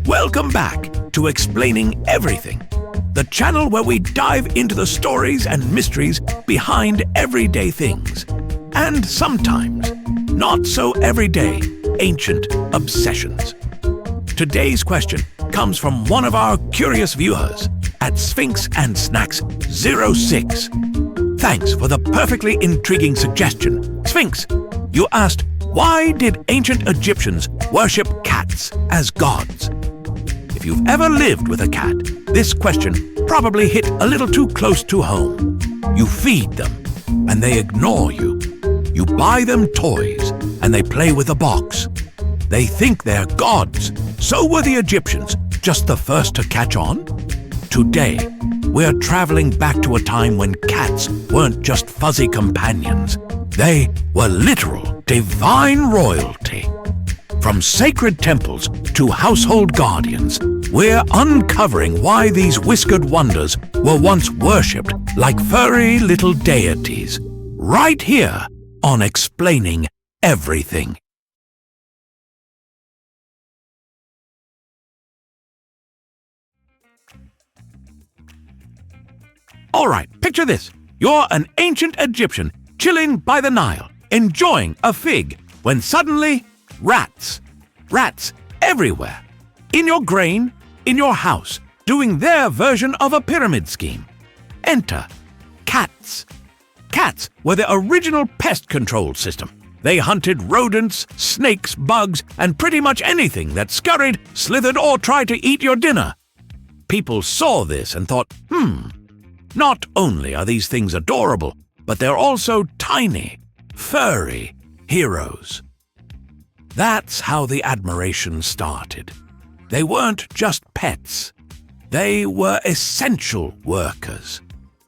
Welcome back to Explaining Everything, the channel where we dive into the stories and mysteries behind everyday things, and sometimes not so everyday ancient obsessions. Today's question comes from one of our curious viewers at Sphinx and Snacks 06. Thanks for the perfectly intriguing suggestion. Sphinx, you asked, why did ancient Egyptians worship cats as gods? If you've ever lived with a cat, this question probably hit a little too close to home. You feed them, and they ignore you. You buy them toys, and they play with the box. They think they're gods. So were the Egyptians just the first to catch on? Today, we're traveling back to a time when cats weren't just fuzzy companions. They were literal divine royalty. From sacred temples to household guardians, we're uncovering why these whiskered wonders were once worshipped like furry little deities. Right here on Explaining Everything. All right, picture this. You're an ancient Egyptian chilling by the Nile, enjoying a fig, when suddenly, rats everywhere. In your grain, in your house, doing their version of a pyramid scheme. Enter cats. Cats were the original pest control system. They hunted rodents, snakes, bugs, and pretty much anything that scurried, slithered, or tried to eat your dinner. People saw this and thought, not only are these things adorable, but they're also tiny, furry heroes. That's how the admiration started. They weren't just pets. They were essential workers.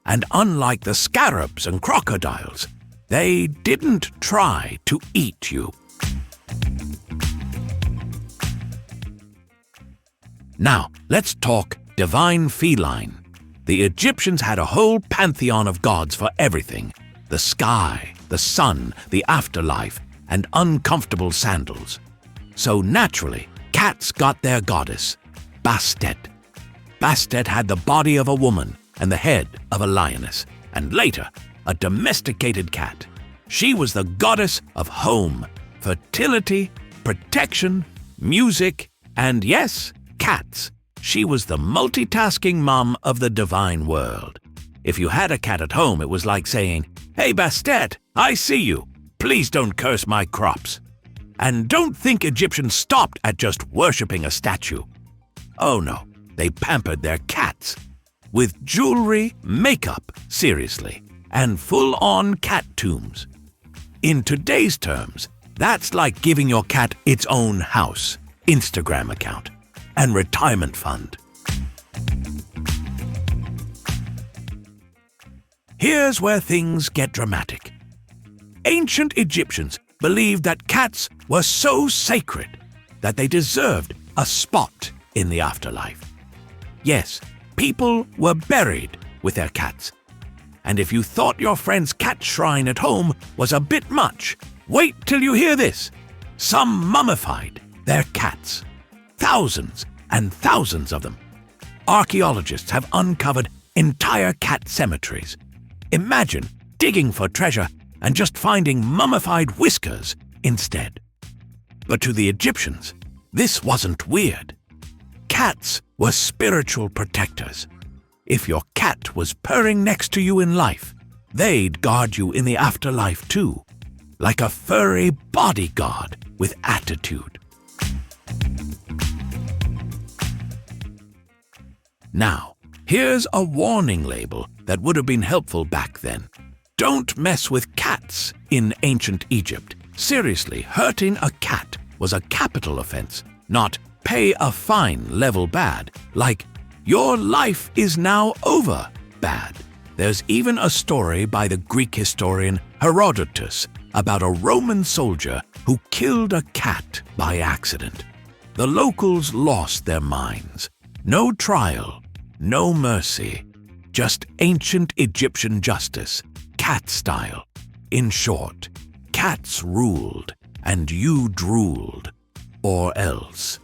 And unlike the scarabs and crocodiles, they didn't try to eat you. Now, let's talk divine feline. The Egyptians had a whole pantheon of gods for everything: the sky, the sun, the afterlife, and uncomfortable sandals. So naturally, cats got their goddess, Bastet. Bastet had the body of a woman and the head of a lioness, and later, a domesticated cat. She was the goddess of home, fertility, protection, music, and yes, cats. She was the multitasking mom of the divine world. If you had a cat at home, it was like saying, "Hey Bastet, I see you. Please don't curse my crops." And don't think Egyptians stopped at just worshipping a statue. Oh no, they pampered their cats. With jewelry, makeup, seriously, and full-on cat tombs. In today's terms, that's like giving your cat its own house, Instagram account, and retirement fund. Here's where things get dramatic. Ancient Egyptians believed that cats were so sacred that they deserved a spot in the afterlife. Yes, people were buried with their cats. And if you thought your friend's cat shrine at home was a bit much, wait till you hear this. Some mummified their cats. Thousands and thousands of them. Archaeologists have uncovered entire cat cemeteries. Imagine digging for treasure and just finding mummified whiskers instead. But to the Egyptians, this wasn't weird. Cats were spiritual protectors. If your cat was purring next to you in life, they'd guard you in the afterlife too, like a furry bodyguard with attitude. Now, here's a warning label that would have been helpful back then. Don't mess with cats in ancient Egypt. Seriously, hurting a cat was a capital offense, not pay a fine level bad, like your life is now over bad. There's even a story by the Greek historian Herodotus about a Roman soldier who killed a cat by accident. The locals lost their minds. No trial, no mercy, just ancient Egyptian justice, cat style. In short, cats ruled and you drooled, or else.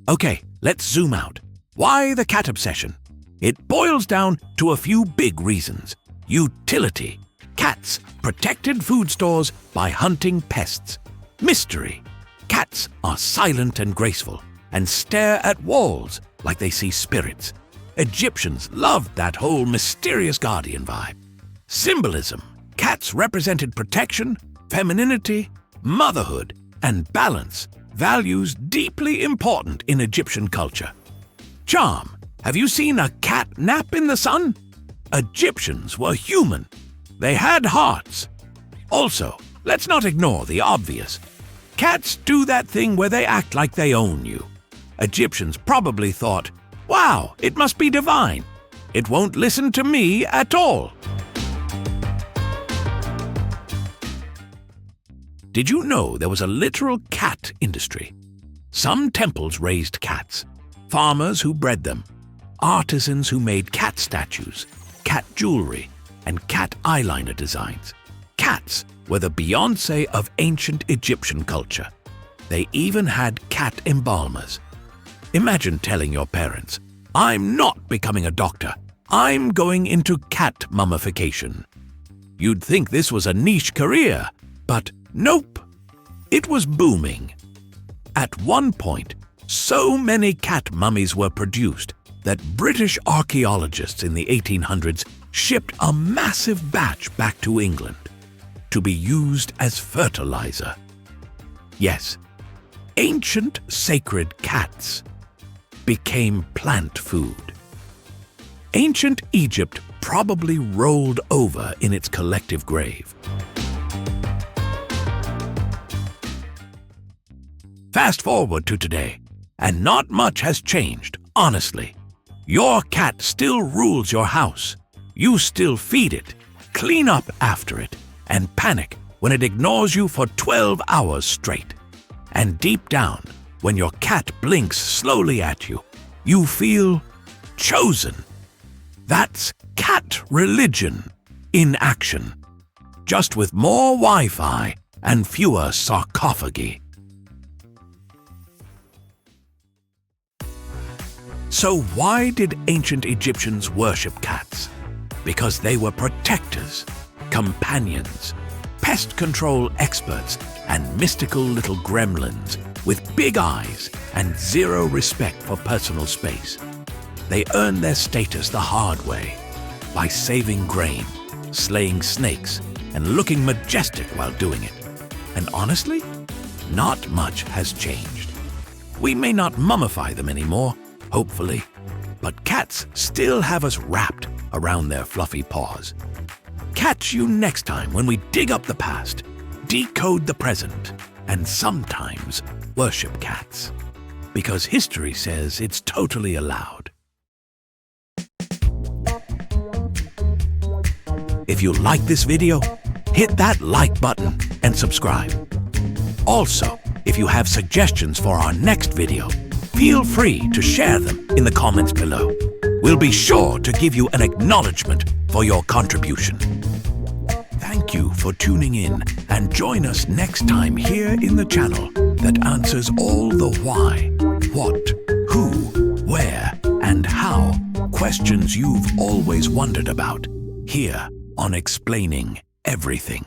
Okay, let's zoom out. Why the cat obsession? It boils down to a few big reasons. Utility. Cats protected food stores by hunting pests. Mystery. Cats are silent and graceful and stare at walls like they see spirits. Egyptians loved that whole mysterious guardian vibe. Symbolism. Cats represented protection, femininity, motherhood, and balance, values deeply important in Egyptian culture. Charm. Have you seen a cat nap in the sun? Egyptians were human. They had hearts. Also, let's not ignore the obvious. Cats do that thing where they act like they own you. Egyptians probably thought, wow, it must be divine. It won't listen to me at all. Did you know there was a literal cat industry? Some temples raised cats, farmers who bred them, artisans who made cat statues, cat jewelry, and cat eyeliner designs. Cats were the Beyoncé of ancient Egyptian culture. They even had cat embalmers. Imagine telling your parents, I'm not becoming a doctor. I'm going into cat mummification. You'd think this was a niche career, but nope. It was booming. At one point, so many cat mummies were produced that British archaeologists in the 1800s shipped a massive batch back to England to be used as fertilizer. Yes, ancient sacred cats became plant food. Ancient Egypt probably rolled over in its collective grave. Fast forward to today, and not much has changed, honestly. Your cat still rules your house. You still feed it, clean up after it, and panic when it ignores you for 12 hours straight. And deep down, when your cat blinks slowly at you, you feel chosen. That's cat religion in action, just with more Wi-Fi and fewer sarcophagi. So why did ancient Egyptians worship cats? Because they were protectors, companions, pest control experts, and mystical little gremlins with big eyes and zero respect for personal space. They earned their status the hard way, by saving grain, slaying snakes, and looking majestic while doing it. And honestly, not much has changed. We may not mummify them anymore, hopefully, but cats still have us wrapped around their fluffy paws. Catch you next time when we dig up the past, decode the present, and sometimes worship cats. Because history says it's totally allowed. If you like this video, hit that like button and subscribe. Also, if you have suggestions for our next video, feel free to share them in the comments below. We'll be sure to give you an acknowledgement for your contribution. Thank you for tuning in, and join us next time here in the channel that answers all the why, what, who, where, and how questions you've always wondered about, here on Explaining Everything.